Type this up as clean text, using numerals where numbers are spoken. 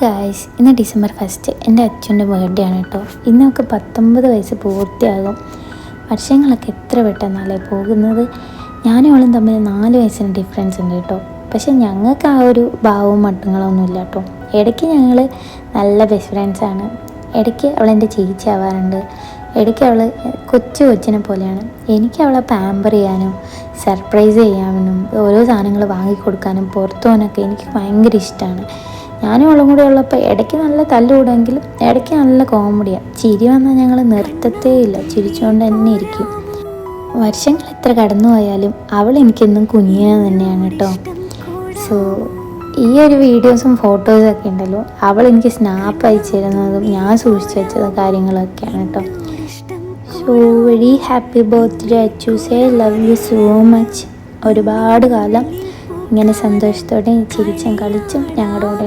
Guys, ഇന്ന് December 1 എൻ്റെ അച്ഛൻ്റെ ബർത്ത്ഡേ ആണ് കേട്ടോ. ഇന്നൊക്കെ 19 വയസ്സ് പൂർത്തിയാകും. വർഷങ്ങളൊക്കെ എത്ര പെട്ടെന്നല്ലേ പോകുന്നത്. ഞാനും അവളും തമ്മിൽ 4 വയസ്സിന് ഡിഫറൻസ് ഉണ്ട് കേട്ടോ. പക്ഷെ ഞങ്ങൾക്ക് ആ ഒരു ഭാവവും മട്ടങ്ങളൊന്നും ഇല്ല കേട്ടോ. ഇടയ്ക്ക് ഞങ്ങൾ നല്ല ബെസ്റ്റ് ഫ്രണ്ട്സാണ്. ഇടയ്ക്ക് അവളെൻ്റെ ചേച്ചി ആവാറുണ്ട്. ഇടയ്ക്ക് അവൾ കൊച്ചിനെ പോലെയാണ്. എനിക്ക് അവളെ പാമ്പർ ചെയ്യാനും സർപ്രൈസ് ചെയ്യാനും ഓരോ സാധനങ്ങൾ വാങ്ങിക്കൊടുക്കാനും പുറത്തു പോകാനൊക്കെ എനിക്ക് ഭയങ്കര ഇഷ്ടമാണ്. ഞാനും അവളും കൂടെ ഉള്ളപ്പോൾ ഇടയ്ക്ക് നല്ല തല്ലുകൂടെങ്കിലും ഇടയ്ക്ക് നല്ല കോമഡിയാണ്. ചിരി വന്നാൽ ഞങ്ങൾ നിർത്തത്തേ ഇല്ല, ചിരിച്ചുകൊണ്ട് തന്നെ ഇരിക്കും. വർഷങ്ങൾ എത്ര കടന്നു പോയാലും അവൾ എനിക്കെന്നും കുഞ്ഞിനെ തന്നെയാണ് കേട്ടോ. സോ ഈ ഒരു വീഡിയോസും ഫോട്ടോസൊക്കെ ഉണ്ടല്ലോ, അവൾ എനിക്ക് സ്നാപ്പ് അയച്ചു തരുന്നതും ഞാൻ സൂക്ഷിച്ചു വെച്ചതും കാര്യങ്ങളൊക്കെയാണ് കേട്ടോ. സോ വെരി ഹാപ്പി ബർത്ത്ഡേ അച്ചൂസേ, ലവ് യു സോ മച്ച്. ഒരുപാട് കാലം ഇങ്ങനെ സന്തോഷത്തോടെ ചിരിച്ചും കളിച്ചും ഞങ്ങളുടെ കൂടെ